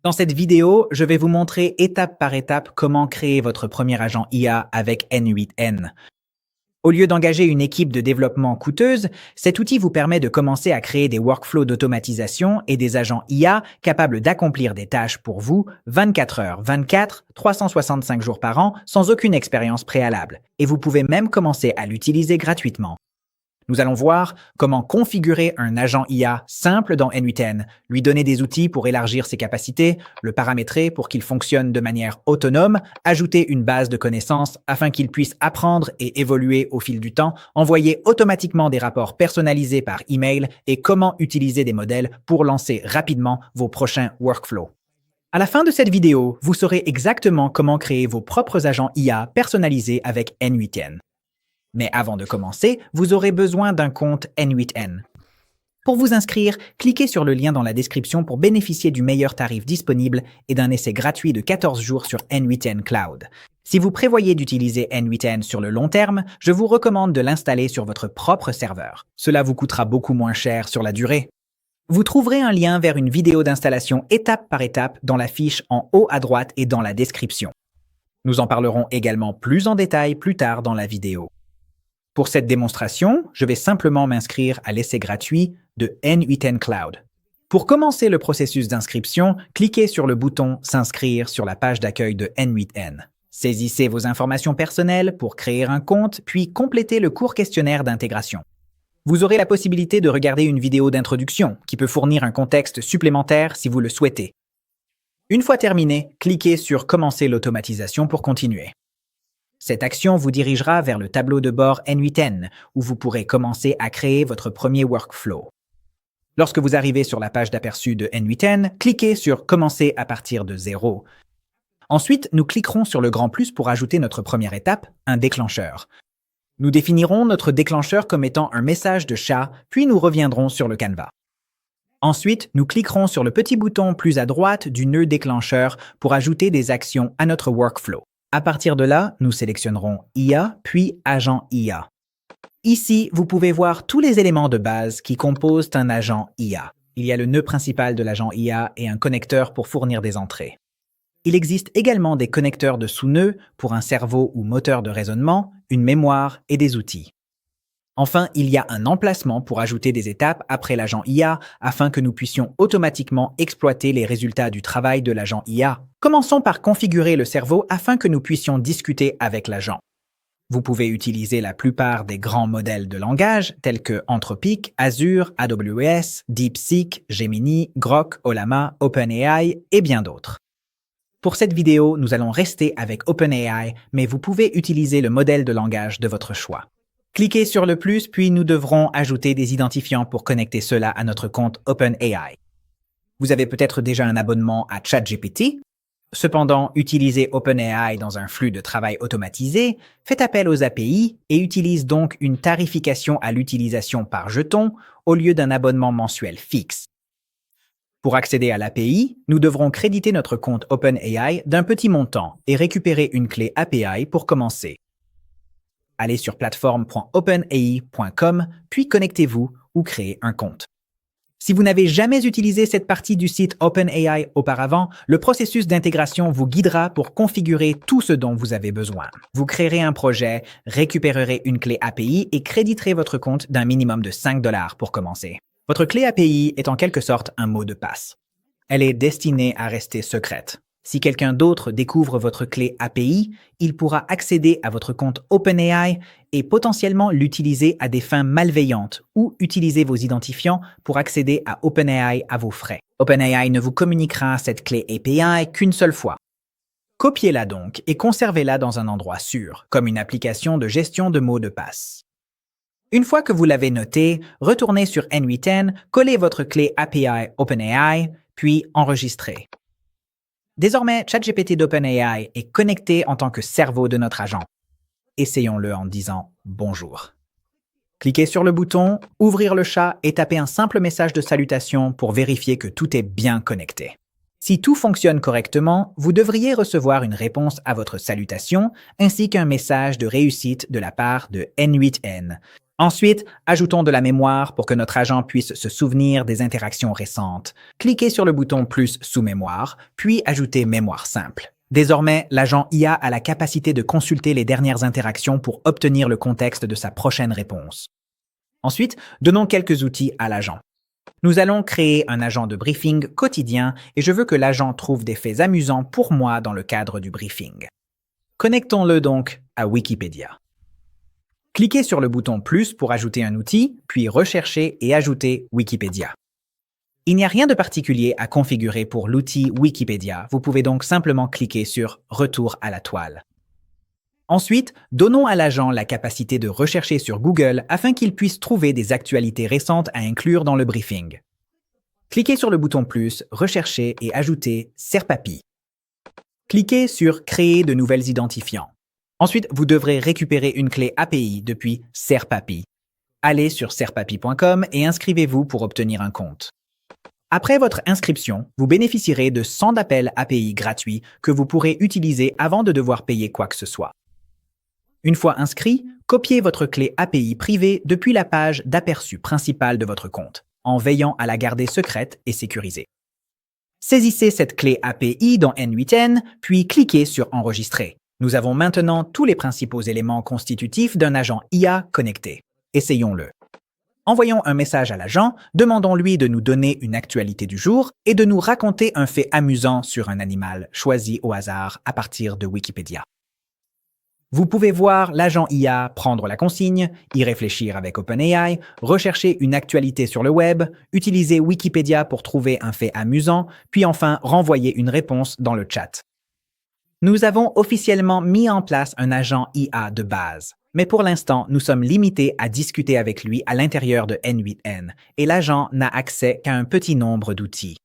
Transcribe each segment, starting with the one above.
Dans cette vidéo, je vais vous montrer étape par étape comment créer votre premier agent IA avec N8N. Au lieu d'engager une équipe de développement coûteuse, cet outil vous permet de commencer à créer des workflows d'automatisation et des agents IA capables d'accomplir des tâches pour vous 24 heures 24, 365 jours par an sans aucune expérience préalable. Et vous pouvez même commencer à l'utiliser gratuitement. Nous allons voir comment configurer un agent IA simple dans N8N, lui donner des outils pour élargir ses capacités, le paramétrer pour qu'il fonctionne de manière autonome, ajouter une base de connaissances afin qu'il puisse apprendre et évoluer au fil du temps, envoyer automatiquement des rapports personnalisés par email et comment utiliser des modèles pour lancer rapidement vos prochains workflows. À la fin de cette vidéo, vous saurez exactement comment créer vos propres agents IA personnalisés avec N8N. Mais avant de commencer, vous aurez besoin d'un compte N8N. Pour vous inscrire, cliquez sur le lien dans la description pour bénéficier du meilleur tarif disponible et d'un essai gratuit de 14 jours sur N8N Cloud. Si vous prévoyez d'utiliser N8N sur le long terme, je vous recommande de l'installer sur votre propre serveur. Cela vous coûtera beaucoup moins cher sur la durée. Vous trouverez un lien vers une vidéo d'installation étape par étape dans la fiche en haut à droite et dans la description. Nous en parlerons également plus en détail plus tard dans la vidéo. Pour cette démonstration, je vais simplement m'inscrire à l'essai gratuit de N8N Cloud. Pour commencer le processus d'inscription, cliquez sur le bouton « S'inscrire » sur la page d'accueil de N8N. Saisissez vos informations personnelles pour créer un compte, puis complétez le court questionnaire d'intégration. Vous aurez la possibilité de regarder une vidéo d'introduction qui peut fournir un contexte supplémentaire si vous le souhaitez. Une fois terminé, cliquez sur « Commencer l'automatisation » pour continuer. Cette action vous dirigera vers le tableau de bord N8N, où vous pourrez commencer à créer votre premier workflow. Lorsque vous arrivez sur la page d'aperçu de N8N, cliquez sur « Commencer à partir de zéro ». Ensuite, nous cliquerons sur le grand plus pour ajouter notre première étape, un déclencheur. Nous définirons notre déclencheur comme étant un message de chat, puis nous reviendrons sur le canevas. Ensuite, nous cliquerons sur le petit bouton plus à droite du nœud déclencheur pour ajouter des actions à notre workflow. À partir de là, nous sélectionnerons IA, puis Agent IA. Ici, vous pouvez voir tous les éléments de base qui composent un agent IA. Il y a le nœud principal de l'agent IA et un connecteur pour fournir des entrées. Il existe également des connecteurs de sous-nœuds pour un cerveau ou moteur de raisonnement, une mémoire et des outils. Enfin, il y a un emplacement pour ajouter des étapes après l'agent IA afin que nous puissions automatiquement exploiter les résultats du travail de l'agent IA. Commençons par configurer le cerveau afin que nous puissions discuter avec l'agent. Vous pouvez utiliser la plupart des grands modèles de langage tels que Anthropic, Azure, AWS, DeepSeek, Gemini, Grok, Ollama, OpenAI et bien d'autres. Pour cette vidéo, nous allons rester avec OpenAI, mais vous pouvez utiliser le modèle de langage de votre choix. Cliquez sur le plus, puis nous devrons ajouter des identifiants pour connecter cela à notre compte OpenAI. Vous avez peut-être déjà un abonnement à ChatGPT. Cependant, utilisez OpenAI dans un flux de travail automatisé, faites appel aux API et utilise donc une tarification à l'utilisation par jeton au lieu d'un abonnement mensuel fixe. Pour accéder à l'API, nous devrons créditer notre compte OpenAI d'un petit montant et récupérer une clé API pour commencer. Allez sur plateforme.openai.com, puis connectez-vous ou créez un compte. Si vous n'avez jamais utilisé cette partie du site OpenAI auparavant, le processus d'intégration vous guidera pour configurer tout ce dont vous avez besoin. Vous créerez un projet, récupérerez une clé API et créditerez votre compte d'un minimum de 5 $ pour commencer. Votre clé API est en quelque sorte un mot de passe. Elle est destinée à rester secrète. Si quelqu'un d'autre découvre votre clé API, il pourra accéder à votre compte OpenAI et potentiellement l'utiliser à des fins malveillantes ou utiliser vos identifiants pour accéder à OpenAI à vos frais. OpenAI ne vous communiquera cette clé API qu'une seule fois. Copiez-la donc et conservez-la dans un endroit sûr, comme une application de gestion de mots de passe. Une fois que vous l'avez notée, retournez sur N8N, collez votre clé API OpenAI, puis enregistrez. Désormais, ChatGPT d'OpenAI est connecté en tant que cerveau de notre agent. Essayons-le en disant « Bonjour ». Cliquez sur le bouton « Ouvrir le chat » et tapez un simple message de salutation pour vérifier que tout est bien connecté. Si tout fonctionne correctement, vous devriez recevoir une réponse à votre salutation ainsi qu'un message de réussite de la part de N8N. Ensuite, ajoutons de la mémoire pour que notre agent puisse se souvenir des interactions récentes. Cliquez sur le bouton plus sous mémoire, puis ajoutez mémoire simple. Désormais, l'agent IA a la capacité de consulter les dernières interactions pour obtenir le contexte de sa prochaine réponse. Ensuite, donnons quelques outils à l'agent. Nous allons créer un agent de briefing quotidien et je veux que l'agent trouve des faits amusants pour moi dans le cadre du briefing. Connectons-le donc à Wikipédia. Cliquez sur le bouton plus pour ajouter un outil, puis recherchez et ajoutez Wikipédia. Il n'y a rien de particulier à configurer pour l'outil Wikipédia, vous pouvez donc simplement cliquer sur Retour à la toile. Ensuite, donnons à l'agent la capacité de rechercher sur Google afin qu'il puisse trouver des actualités récentes à inclure dans le briefing. Cliquez sur le bouton plus, recherchez et ajoutez Serpapi. Cliquez sur Créer de nouvelles identifiants. Ensuite, vous devrez récupérer une clé API depuis Serpapi. Allez sur serpapi.com et inscrivez-vous pour obtenir un compte. Après votre inscription, vous bénéficierez de 100 appels API gratuits que vous pourrez utiliser avant de devoir payer quoi que ce soit. Une fois inscrit, copiez votre clé API privée depuis la page d'aperçu principale de votre compte, en veillant à la garder secrète et sécurisée. Saisissez cette clé API dans N8N, puis cliquez sur Enregistrer. Nous avons maintenant tous les principaux éléments constitutifs d'un agent IA connecté. Essayons-le. Envoyons un message à l'agent, demandons-lui de nous donner une actualité du jour et de nous raconter un fait amusant sur un animal choisi au hasard à partir de Wikipédia. Vous pouvez voir l'agent IA prendre la consigne, y réfléchir avec OpenAI, rechercher une actualité sur le web, utiliser Wikipédia pour trouver un fait amusant, puis enfin renvoyer une réponse dans le chat. Nous avons officiellement mis en place un agent IA de base, mais pour l'instant, nous sommes limités à discuter avec lui à l'intérieur de N8N, et l'agent n'a accès qu'à un petit nombre d'outils.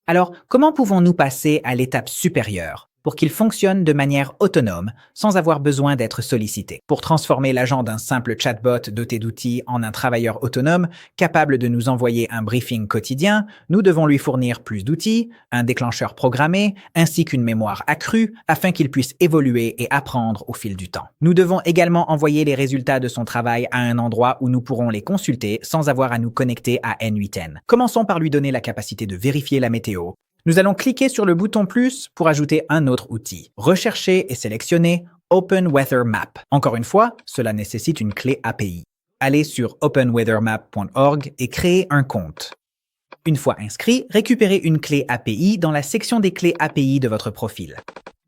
Alors, comment pouvons-nous passer à l'étape supérieure pour qu'il fonctionne de manière autonome, sans avoir besoin d'être sollicité? Pour transformer l'agent d'un simple chatbot doté d'outils en un travailleur autonome, capable de nous envoyer un briefing quotidien, nous devons lui fournir plus d'outils, un déclencheur programmé, ainsi qu'une mémoire accrue, afin qu'il puisse évoluer et apprendre au fil du temps. Nous devons également envoyer les résultats de son travail à un endroit où nous pourrons les consulter sans avoir à nous connecter à N8N. Commençons par lui donner la capacité de vérifier la météo. Nous allons cliquer sur le bouton plus pour ajouter un autre outil. Rechercher et sélectionner Open Weather Map. Encore une fois, cela nécessite une clé API. Allez sur openweathermap.org et créez un compte. Une fois inscrit, récupérez une clé API dans la section des clés API de votre profil.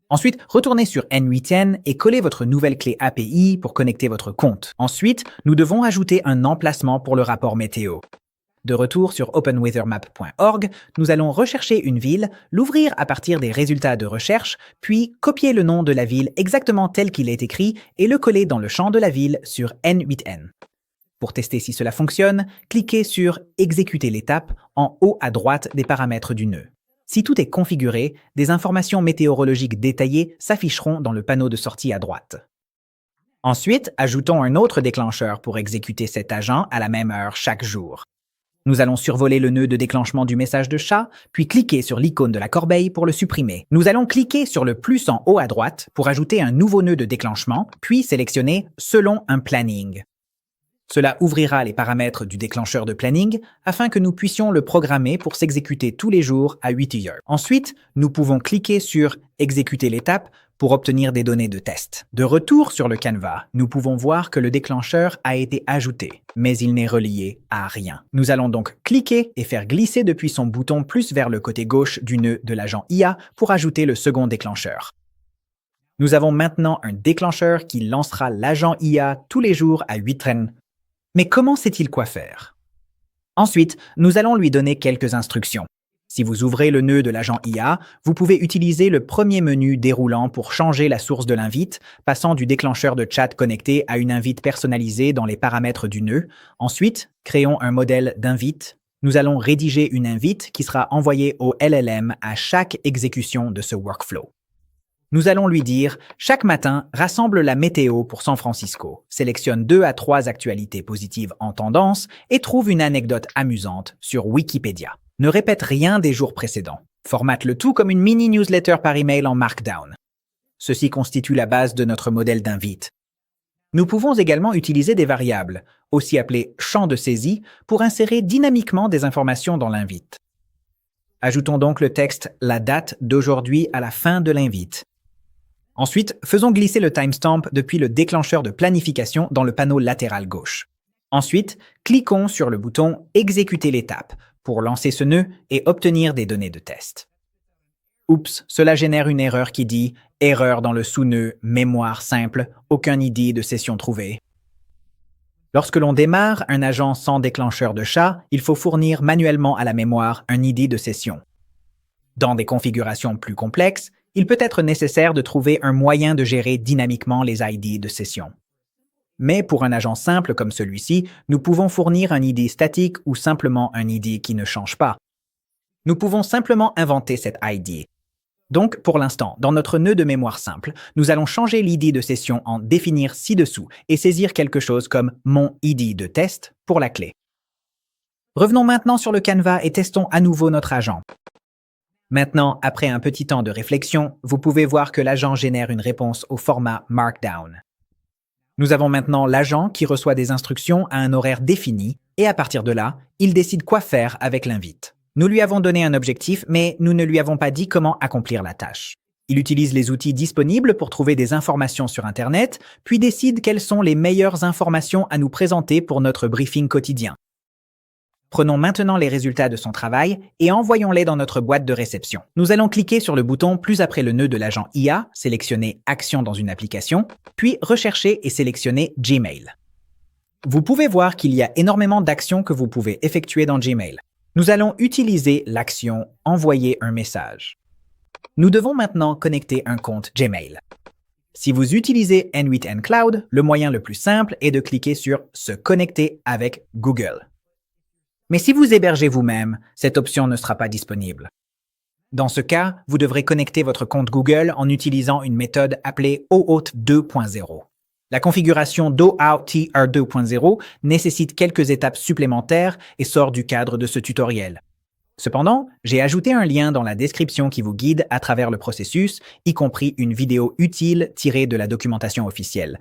Ensuite, retournez sur N8N et collez votre nouvelle clé API pour connecter votre compte. Ensuite, nous devons ajouter un emplacement pour le rapport météo. De retour sur openweathermap.org, nous allons rechercher une ville, l'ouvrir à partir des résultats de recherche, puis copier le nom de la ville exactement tel qu'il est écrit et le coller dans le champ de la ville sur N8N. Pour tester si cela fonctionne, cliquez sur « Exécuter l'étape » en haut à droite des paramètres du nœud. Si tout est configuré, des informations météorologiques détaillées s'afficheront dans le panneau de sortie à droite. Ensuite, ajoutons un autre déclencheur pour exécuter cet agent à la même heure chaque jour. Nous allons survoler le nœud de déclenchement du message de chat, puis cliquer sur l'icône de la corbeille pour le supprimer. Nous allons cliquer sur le plus en haut à droite pour ajouter un nouveau nœud de déclenchement, puis sélectionner « Selon un planning ». Cela ouvrira les paramètres du déclencheur de planning afin que nous puissions le programmer pour s'exécuter tous les jours à 8 heures. Ensuite, nous pouvons cliquer sur « Exécuter l'étape » pour obtenir des données de test. De retour sur le canevas, nous pouvons voir que le déclencheur a été ajouté, mais il n'est relié à rien. Nous allons donc cliquer et faire glisser depuis son bouton plus vers le côté gauche du nœud de l'agent IA pour ajouter le second déclencheur. Nous avons maintenant un déclencheur qui lancera l'agent IA tous les jours à 8h. Mais comment sait-il quoi faire? Ensuite, nous allons lui donner quelques instructions. Si vous ouvrez le nœud de l'agent IA, vous pouvez utiliser le premier menu déroulant pour changer la source de l'invite, passant du déclencheur de chat connecté à une invite personnalisée dans les paramètres du nœud. Ensuite, créons un modèle d'invite. Nous allons rédiger une invite qui sera envoyée au LLM à chaque exécution de ce workflow. Nous allons lui dire « Chaque matin, rassemble la météo pour San Francisco, sélectionne 2 à 3 actualités positives en tendance et trouve une anecdote amusante sur Wikipédia. » Ne répète rien des jours précédents. Formate le tout comme une mini-newsletter par email en Markdown. Ceci constitue la base de notre modèle d'invite. Nous pouvons également utiliser des variables, aussi appelées champs de saisie, pour insérer dynamiquement des informations dans l'invite. Ajoutons donc le texte « La date d'aujourd'hui » à la fin de l'invite. Ensuite, faisons glisser le timestamp depuis le déclencheur de planification dans le panneau latéral gauche. Ensuite, cliquons sur le bouton « Exécuter l'étape » pour lancer ce nœud et obtenir des données de test. Oups, cela génère une erreur qui dit « Erreur dans le sous-nœud, mémoire simple, aucun ID de session trouvé ». Lorsque l'on démarre un agent sans déclencheur de chat, il faut fournir manuellement à la mémoire un ID de session. Dans des configurations plus complexes, il peut être nécessaire de trouver un moyen de gérer dynamiquement les ID de session. Mais pour un agent simple comme celui-ci, nous pouvons fournir un ID statique ou simplement un ID qui ne change pas. Nous pouvons simplement inventer cet ID. Donc, pour l'instant, dans notre nœud de mémoire simple, nous allons changer l'ID de session en définir ci-dessous et saisir quelque chose comme mon ID de test pour la clé. Revenons maintenant sur le Canva et testons à nouveau notre agent. Maintenant, après un petit temps de réflexion, vous pouvez voir que l'agent génère une réponse au format Markdown. Nous avons maintenant l'agent qui reçoit des instructions à un horaire défini et à partir de là, il décide quoi faire avec l'invite. Nous lui avons donné un objectif, mais nous ne lui avons pas dit comment accomplir la tâche. Il utilise les outils disponibles pour trouver des informations sur Internet, puis décide quelles sont les meilleures informations à nous présenter pour notre briefing quotidien. Prenons maintenant les résultats de son travail et envoyons-les dans notre boîte de réception. Nous allons cliquer sur le bouton plus après le nœud de l'agent IA, sélectionner Action dans une application, puis rechercher et sélectionner Gmail. Vous pouvez voir qu'il y a énormément d'actions que vous pouvez effectuer dans Gmail. Nous allons utiliser l'action « Envoyer un message ». Nous devons maintenant connecter un compte Gmail. Si vous utilisez N8N Cloud, le moyen le plus simple est de cliquer sur « Se connecter avec Google ». Mais si vous hébergez vous-même, cette option ne sera pas disponible. Dans ce cas, vous devrez connecter votre compte Google en utilisant une méthode appelée OAuth 2.0. La configuration d'OAuth 2.0 nécessite quelques étapes supplémentaires et sort du cadre de ce tutoriel. Cependant, j'ai ajouté un lien dans la description qui vous guide à travers le processus, y compris une vidéo utile tirée de la documentation officielle.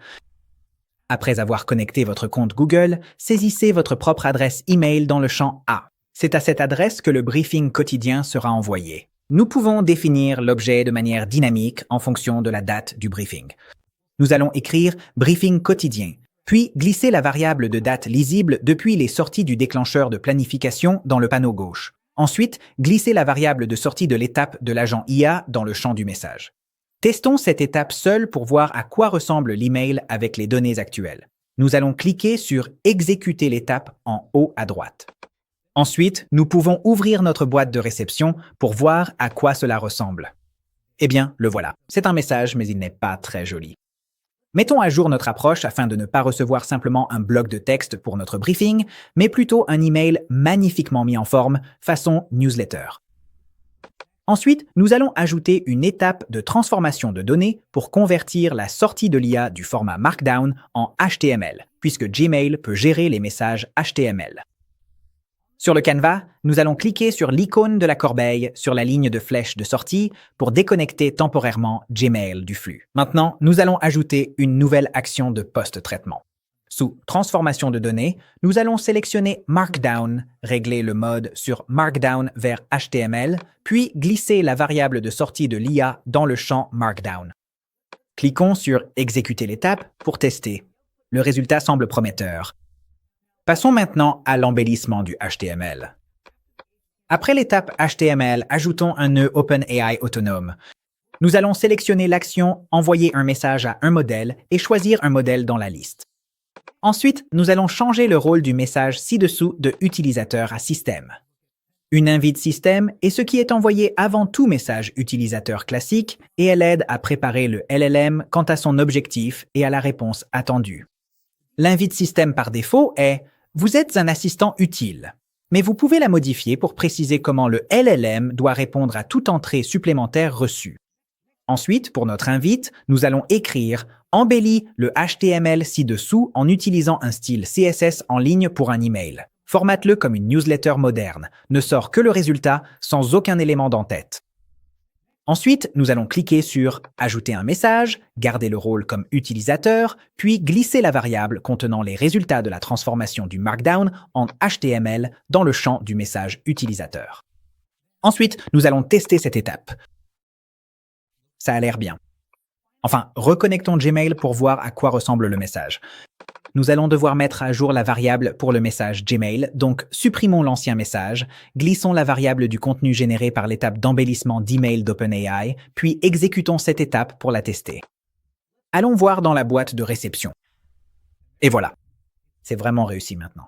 Après avoir connecté votre compte Google, saisissez votre propre adresse email dans le champ A. C'est à cette adresse que le briefing quotidien sera envoyé. Nous pouvons définir l'objet de manière dynamique en fonction de la date du briefing. Nous allons écrire « briefing quotidien », puis glisser la variable de date lisible depuis les sorties du déclencheur de planification dans le panneau gauche. Ensuite, glisser la variable de sortie de l'étape de l'agent IA dans le champ du message. Testons cette étape seule pour voir à quoi ressemble l'email avec les données actuelles. Nous allons cliquer sur « Exécuter l'étape » en haut à droite. Ensuite, nous pouvons ouvrir notre boîte de réception pour voir à quoi cela ressemble. Eh bien, le voilà. C'est un message, mais il n'est pas très joli. Mettons à jour notre approche afin de ne pas recevoir simplement un bloc de texte pour notre briefing, mais plutôt un email magnifiquement mis en forme, façon newsletter. Ensuite, nous allons ajouter une étape de transformation de données pour convertir la sortie de l'IA du format Markdown en HTML, puisque Gmail peut gérer les messages HTML. Sur le Canva, nous allons cliquer sur l'icône de la corbeille sur la ligne de flèche de sortie pour déconnecter temporairement Gmail du flux. Maintenant, nous allons ajouter une nouvelle action de post-traitement. Sous Transformation de données, nous allons sélectionner Markdown, régler le mode sur Markdown vers HTML, puis glisser la variable de sortie de l'IA dans le champ Markdown. Cliquons sur Exécuter l'étape pour tester. Le résultat semble prometteur. Passons maintenant à l'embellissement du HTML. Après l'étape HTML, ajoutons un nœud OpenAI autonome. Nous allons sélectionner l'action « Envoyer un message à un modèle » et choisir un modèle dans la liste. Ensuite, nous allons changer le rôle du message ci-dessous de utilisateur à système. Une invite système est ce qui est envoyé avant tout message utilisateur classique et elle aide à préparer le LLM quant à son objectif et à la réponse attendue. L'invite système par défaut est « Vous êtes un assistant utile », mais vous pouvez la modifier pour préciser comment le LLM doit répondre à toute entrée supplémentaire reçue. Ensuite, pour notre invite, nous allons écrire « Embellis le HTML ci-dessous en utilisant un style CSS en ligne pour un email ». formate-le comme une newsletter moderne, ne sort que le résultat sans aucun élément d'en-tête. Ensuite, nous allons cliquer sur « Ajouter un message », garder le rôle comme utilisateur, puis glisser la variable contenant les résultats de la transformation du Markdown en HTML dans le champ du message utilisateur. Ensuite, nous allons tester cette étape. Ça a l'air bien. Enfin, reconnectons Gmail pour voir à quoi ressemble le message. Nous allons devoir mettre à jour la variable pour le message Gmail, donc supprimons l'ancien message, glissons la variable du contenu généré par l'étape d'embellissement d'email d'OpenAI, puis exécutons cette étape pour la tester. Allons voir dans la boîte de réception. Et voilà, c'est vraiment réussi maintenant.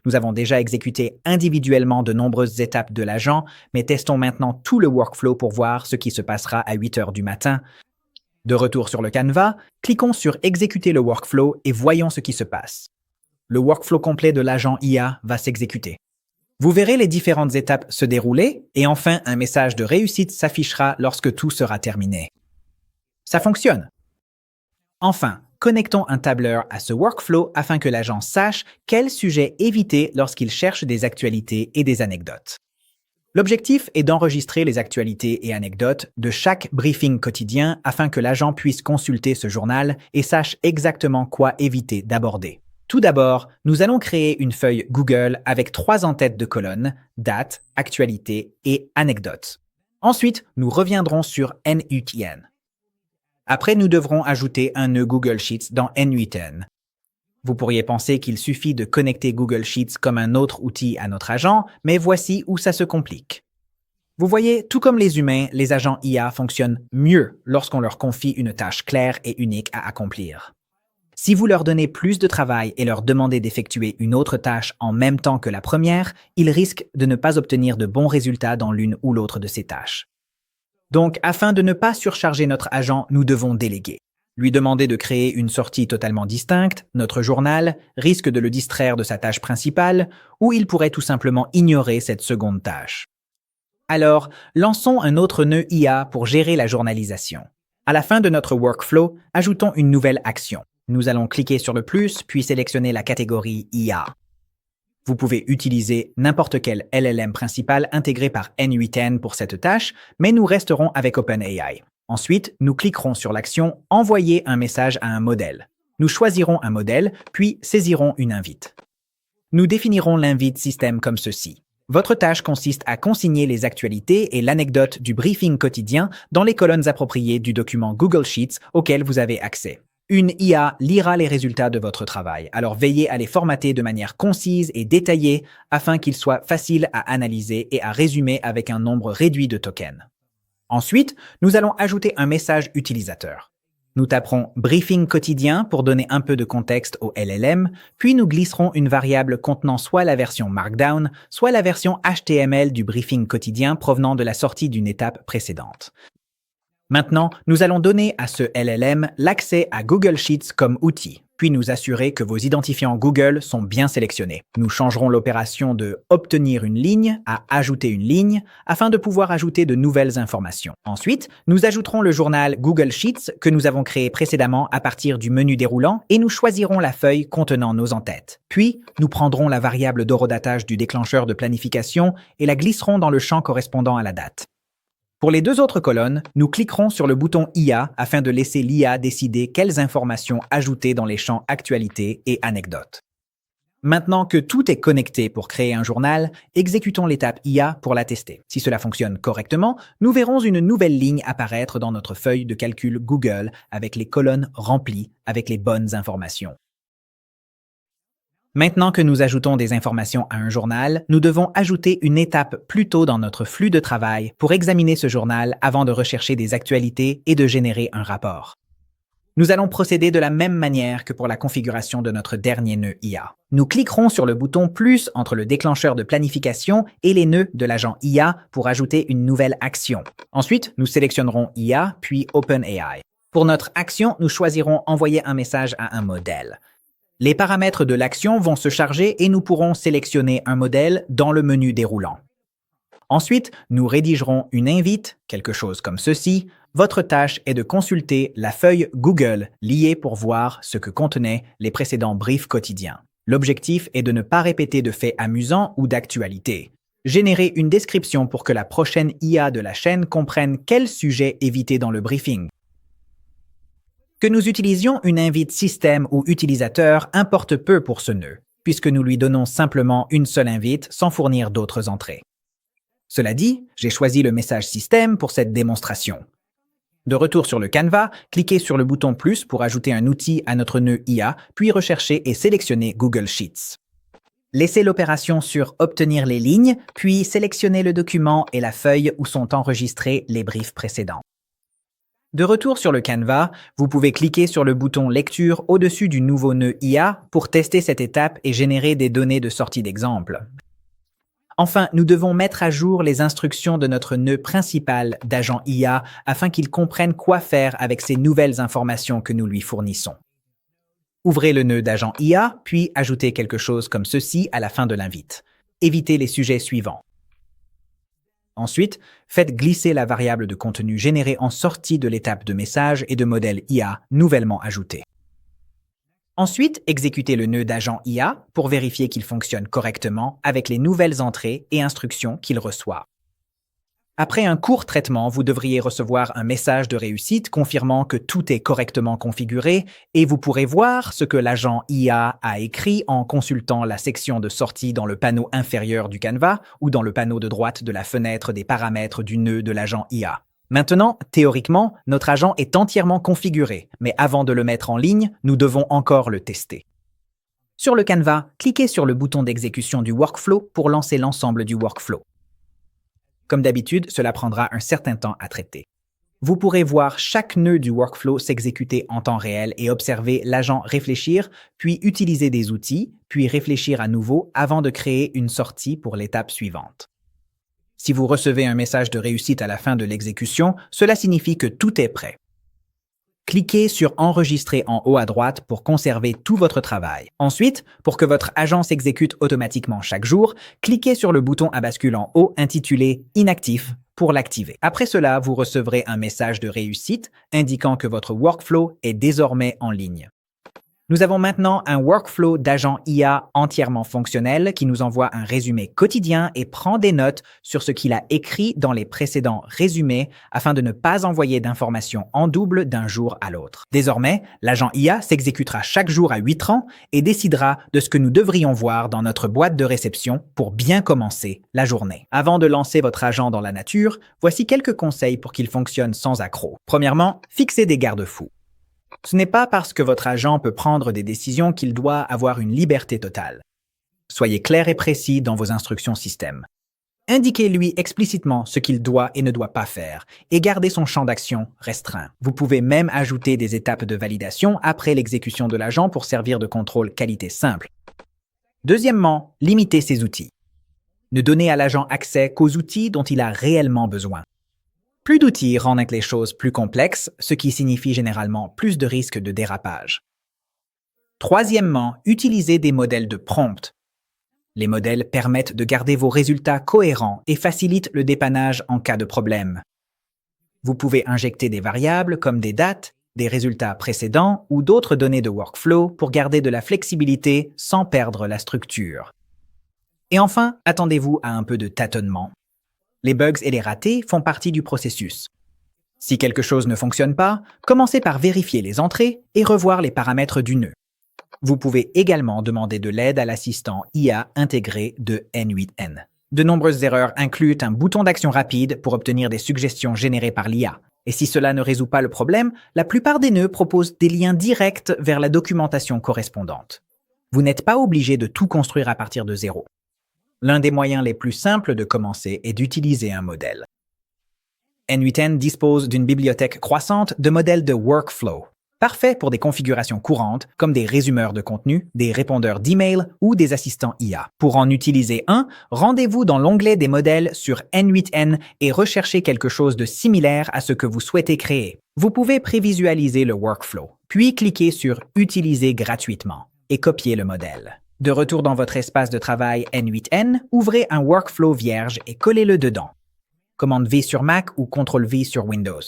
Nous avons déjà exécuté individuellement de nombreuses étapes de l'agent, mais testons maintenant tout le workflow pour voir ce qui se passera à 8 heures du matin. De retour sur le Canva, cliquons sur « Exécuter le workflow » et voyons ce qui se passe. Le workflow complet de l'agent IA va s'exécuter. Vous verrez les différentes étapes se dérouler et enfin un message de réussite s'affichera lorsque tout sera terminé. Ça fonctionne! Enfin, connectons un tableur à ce workflow afin que l'agent sache quel sujet éviter lorsqu'il cherche des actualités et des anecdotes. L'objectif est d'enregistrer les actualités et anecdotes de chaque briefing quotidien afin que l'agent puisse consulter ce journal et sache exactement quoi éviter d'aborder. Tout d'abord, nous allons créer une feuille Google avec 3 en-têtes de colonnes, date, actualité et anecdotes. Ensuite, nous reviendrons sur N8N. Après, nous devrons ajouter un nœud Google Sheets dans N8N. Vous pourriez penser qu'il suffit de connecter Google Sheets comme un autre outil à notre agent, mais voici où ça se complique. Vous voyez, tout comme les humains, les agents IA fonctionnent mieux lorsqu'on leur confie une tâche claire et unique à accomplir. Si vous leur donnez plus de travail et leur demandez d'effectuer une autre tâche en même temps que la première, ils risquent de ne pas obtenir de bons résultats dans l'une ou l'autre de ces tâches. Donc, afin de ne pas surcharger notre agent, nous devons déléguer. Lui demander de créer une sortie totalement distincte, notre journal, risque de le distraire de sa tâche principale, ou il pourrait tout simplement ignorer cette seconde tâche. Alors, lançons un autre nœud IA pour gérer la journalisation. À la fin de notre workflow, ajoutons une nouvelle action. Nous allons cliquer sur le plus, puis sélectionner la catégorie IA. Vous pouvez utiliser n'importe quel LLM principal intégré par N8N pour cette tâche, mais nous resterons avec OpenAI. Ensuite, nous cliquerons sur l'action « Envoyer un message à un modèle ». Nous choisirons un modèle, puis saisirons une invite. Nous définirons l'invite système comme ceci. Votre tâche consiste à consigner les actualités et l'anecdote du briefing quotidien dans les colonnes appropriées du document Google Sheets auquel vous avez accès. Une IA lira les résultats de votre travail, alors veillez à les formater de manière concise et détaillée afin qu'ils soient faciles à analyser et à résumer avec un nombre réduit de tokens. Ensuite, nous allons ajouter un message utilisateur. Nous taperons « Briefing quotidien » pour donner un peu de contexte au LLM, puis nous glisserons une variable contenant soit la version Markdown, soit la version HTML du briefing quotidien provenant de la sortie d'une étape précédente. Maintenant, nous allons donner à ce LLM l'accès à Google Sheets comme outil, puis nous assurer que vos identifiants Google sont bien sélectionnés. Nous changerons l'opération de « Obtenir une ligne » à « Ajouter une ligne » afin de pouvoir ajouter de nouvelles informations. Ensuite, nous ajouterons le journal Google Sheets que nous avons créé précédemment à partir du menu déroulant et nous choisirons la feuille contenant nos en-têtes. Puis, nous prendrons la variable d'horodatage du déclencheur de planification et la glisserons dans le champ correspondant à la date. Pour les 2 autres colonnes, nous cliquerons sur le bouton IA afin de laisser l'IA décider quelles informations ajouter dans les champs Actualités et Anecdotes. Maintenant que tout est connecté pour créer un journal, exécutons l'étape IA pour la tester. Si cela fonctionne correctement, nous verrons une nouvelle ligne apparaître dans notre feuille de calcul Google avec les colonnes remplies avec les bonnes informations. Maintenant que nous ajoutons des informations à un journal, nous devons ajouter une étape plus tôt dans notre flux de travail pour examiner ce journal avant de rechercher des actualités et de générer un rapport. Nous allons procéder de la même manière que pour la configuration de notre dernier nœud IA. Nous cliquerons sur le bouton plus entre le déclencheur de planification et les nœuds de l'agent IA pour ajouter une nouvelle action. Ensuite, nous sélectionnerons IA puis OpenAI. Pour notre action, nous choisirons envoyer un message à un modèle. Les paramètres de l'action vont se charger et nous pourrons sélectionner un modèle dans le menu déroulant. Ensuite, nous rédigerons une invite, quelque chose comme ceci. Votre tâche est de consulter la feuille Google liée pour voir ce que contenaient les précédents briefs quotidiens. L'objectif est de ne pas répéter de faits amusants ou d'actualité. Générer une description pour que la prochaine IA de la chaîne comprenne quel sujet éviter dans le briefing. Que nous utilisions une invite système ou utilisateur importe peu pour ce nœud, puisque nous lui donnons simplement une seule invite sans fournir d'autres entrées. Cela dit, j'ai choisi le message système pour cette démonstration. De retour sur le Canva, cliquez sur le bouton plus pour ajouter un outil à notre nœud IA, puis recherchez et sélectionnez Google Sheets. Laissez l'opération sur Obtenir les lignes, puis sélectionnez le document et la feuille où sont enregistrés les briefs précédents. De retour sur le Canva, vous pouvez cliquer sur le bouton Lecture au-dessus du nouveau nœud IA pour tester cette étape et générer des données de sortie d'exemple. Enfin, nous devons mettre à jour les instructions de notre nœud principal d'agent IA afin qu'il comprenne quoi faire avec ces nouvelles informations que nous lui fournissons. Ouvrez le nœud d'agent IA, puis ajoutez quelque chose comme ceci à la fin de l'invite. Évitez les sujets suivants. Ensuite, faites glisser la variable de contenu générée en sortie de l'étape de message et de modèle IA nouvellement ajouté. Ensuite, exécutez le nœud d'agent IA pour vérifier qu'il fonctionne correctement avec les nouvelles entrées et instructions qu'il reçoit. Après un court traitement, vous devriez recevoir un message de réussite confirmant que tout est correctement configuré et vous pourrez voir ce que l'agent IA a écrit en consultant la section de sortie dans le panneau inférieur du Canva ou dans le panneau de droite de la fenêtre des paramètres du nœud de l'agent IA. Maintenant, théoriquement, notre agent est entièrement configuré, mais avant de le mettre en ligne, nous devons encore le tester. Sur le Canva, cliquez sur le bouton d'exécution du workflow pour lancer l'ensemble du workflow. Comme d'habitude, cela prendra un certain temps à traiter. Vous pourrez voir chaque nœud du workflow s'exécuter en temps réel et observer l'agent réfléchir, puis utiliser des outils, puis réfléchir à nouveau avant de créer une sortie pour l'étape suivante. Si vous recevez un message de réussite à la fin de l'exécution, cela signifie que tout est prêt. Cliquez sur Enregistrer en haut à droite pour conserver tout votre travail. Ensuite, pour que votre agent s'exécute automatiquement chaque jour, cliquez sur le bouton à bascule en haut intitulé « Inactif » pour l'activer. Après cela, vous recevrez un message de réussite indiquant que votre workflow est désormais en ligne. Nous avons maintenant un workflow d'agent IA entièrement fonctionnel qui nous envoie un résumé quotidien et prend des notes sur ce qu'il a écrit dans les précédents résumés afin de ne pas envoyer d'informations en double d'un jour à l'autre. Désormais, l'agent IA s'exécutera chaque jour à 8 rangs et décidera de ce que nous devrions voir dans notre boîte de réception pour bien commencer la journée. Avant de lancer votre agent dans la nature, voici quelques conseils pour qu'il fonctionne sans accroc. Premièrement, fixez des garde-fous. Ce n'est pas parce que votre agent peut prendre des décisions qu'il doit avoir une liberté totale. Soyez clair et précis dans vos instructions système. Indiquez-lui explicitement ce qu'il doit et ne doit pas faire, et gardez son champ d'action restreint. Vous pouvez même ajouter des étapes de validation après l'exécution de l'agent pour servir de contrôle qualité simple. Deuxièmement, limitez ses outils. Ne donnez à l'agent accès qu'aux outils dont il a réellement besoin. Plus d'outils rendent les choses plus complexes, ce qui signifie généralement plus de risques de dérapage. Troisièmement, utilisez des modèles de prompt. Les modèles permettent de garder vos résultats cohérents et facilitent le dépannage en cas de problème. Vous pouvez injecter des variables comme des dates, des résultats précédents ou d'autres données de workflow pour garder de la flexibilité sans perdre la structure. Et enfin, attendez-vous à un peu de tâtonnement. Les bugs et les ratés font partie du processus. Si quelque chose ne fonctionne pas, commencez par vérifier les entrées et revoir les paramètres du nœud. Vous pouvez également demander de l'aide à l'assistant IA intégré de N8N. De nombreuses erreurs incluent un bouton d'action rapide pour obtenir des suggestions générées par l'IA. Et si cela ne résout pas le problème, la plupart des nœuds proposent des liens directs vers la documentation correspondante. Vous n'êtes pas obligé de tout construire à partir de zéro. L'un des moyens les plus simples de commencer est d'utiliser un modèle. N8N dispose d'une bibliothèque croissante de modèles de workflow, parfaits pour des configurations courantes comme des résumeurs de contenu, des répondeurs d'email ou des assistants IA. Pour en utiliser un, rendez-vous dans l'onglet des modèles sur N8N et recherchez quelque chose de similaire à ce que vous souhaitez créer. Vous pouvez prévisualiser le workflow, puis cliquer sur « Utiliser gratuitement » et copier le modèle. De retour dans votre espace de travail N8N, ouvrez un workflow vierge et collez-le dedans. Commande V sur Mac ou CTRL V sur Windows.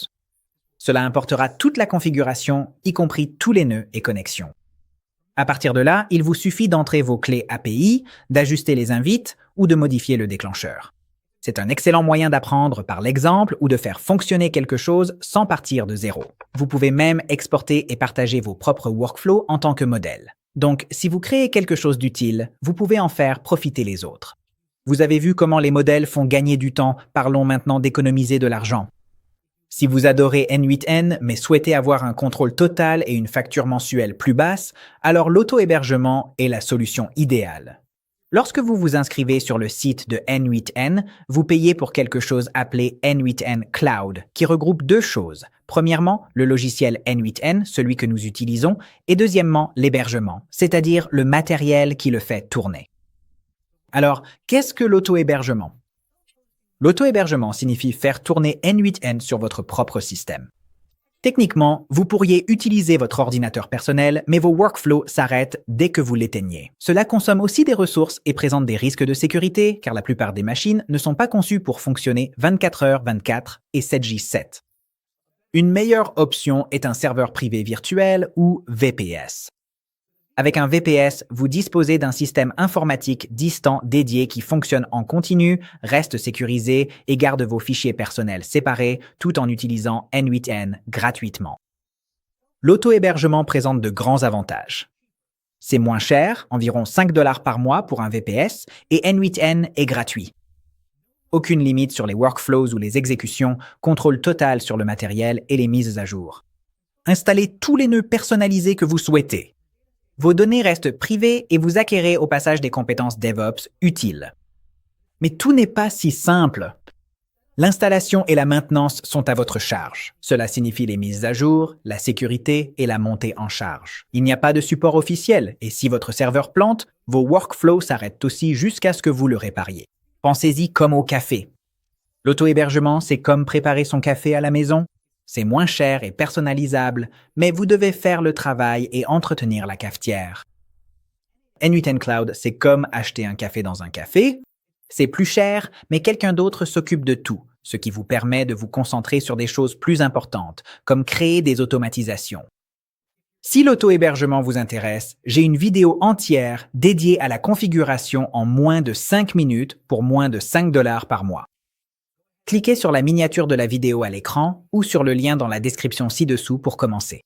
Cela importera toute la configuration, y compris tous les nœuds et connexions. À partir de là, il vous suffit d'entrer vos clés API, d'ajuster les invites ou de modifier le déclencheur. C'est un excellent moyen d'apprendre par l'exemple ou de faire fonctionner quelque chose sans partir de zéro. Vous pouvez même exporter et partager vos propres workflows en tant que modèle. Donc, si vous créez quelque chose d'utile, vous pouvez en faire profiter les autres. Vous avez vu comment les modèles font gagner du temps, parlons maintenant d'économiser de l'argent. Si vous adorez N8N mais souhaitez avoir un contrôle total et une facture mensuelle plus basse, alors l'auto-hébergement est la solution idéale. Lorsque vous vous inscrivez sur le site de N8N, vous payez pour quelque chose appelé N8N Cloud, qui regroupe deux choses. Premièrement, le logiciel N8N, celui que nous utilisons, et deuxièmement, l'hébergement, c'est-à-dire le matériel qui le fait tourner. Alors, qu'est-ce que l'auto-hébergement? L'auto-hébergement signifie faire tourner N8N sur votre propre système. Techniquement, vous pourriez utiliser votre ordinateur personnel, mais vos workflows s'arrêtent dès que vous l'éteignez. Cela consomme aussi des ressources et présente des risques de sécurité, car la plupart des machines ne sont pas conçues pour fonctionner 24h/24 et 7J7. Une meilleure option est un serveur privé virtuel ou VPS. Avec un VPS, vous disposez d'un système informatique distant dédié qui fonctionne en continu, reste sécurisé et garde vos fichiers personnels séparés tout en utilisant N8N gratuitement. L'auto-hébergement présente de grands avantages. C'est moins cher, environ 5 $ par mois pour un VPS, et N8N est gratuit. Aucune limite sur les workflows ou les exécutions, contrôle total sur le matériel et les mises à jour. Installez tous les nœuds personnalisés que vous souhaitez. Vos données restent privées et vous acquérez au passage des compétences DevOps utiles. Mais tout n'est pas si simple. L'installation et la maintenance sont à votre charge. Cela signifie les mises à jour, la sécurité et la montée en charge. Il n'y a pas de support officiel et si votre serveur plante, vos workflows s'arrêtent aussi jusqu'à ce que vous le répariez. Pensez-y comme au café. L'auto-hébergement, c'est comme préparer son café à la maison. C'est moins cher et personnalisable, mais vous devez faire le travail et entretenir la cafetière. N8N Cloud, c'est comme acheter un café dans un café. C'est plus cher, mais quelqu'un d'autre s'occupe de tout, ce qui vous permet de vous concentrer sur des choses plus importantes, comme créer des automatisations. Si l'auto-hébergement vous intéresse, j'ai une vidéo entière dédiée à la configuration en moins de 5 minutes pour moins de 5 $ par mois. Cliquez sur la miniature de la vidéo à l'écran ou sur le lien dans la description ci-dessous pour commencer.